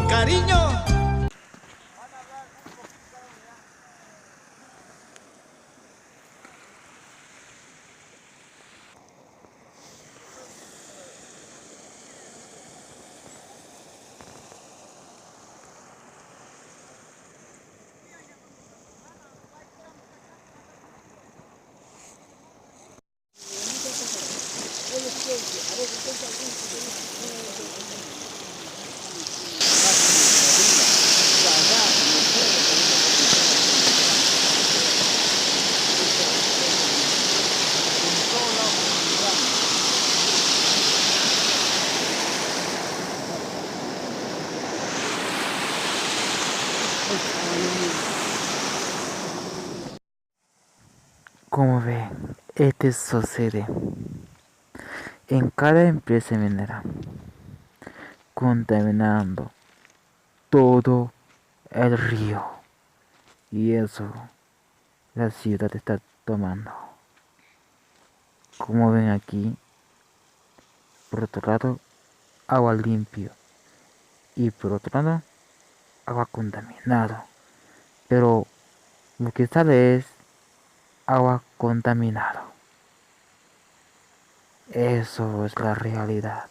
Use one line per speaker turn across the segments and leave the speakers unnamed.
cariño.
Como ven, este sucede en cada empresa minera, contaminando todo el río. Y eso la ciudad está tomando. Como ven aquí, por otro lado, agua limpio y por otro lado, agua contaminado. Pero lo que sale es agua contaminado. Eso es la realidad.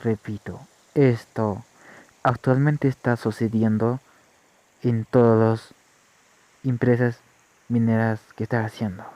Repito, esto actualmente está sucediendo en todas las empresas mineras que están haciendo.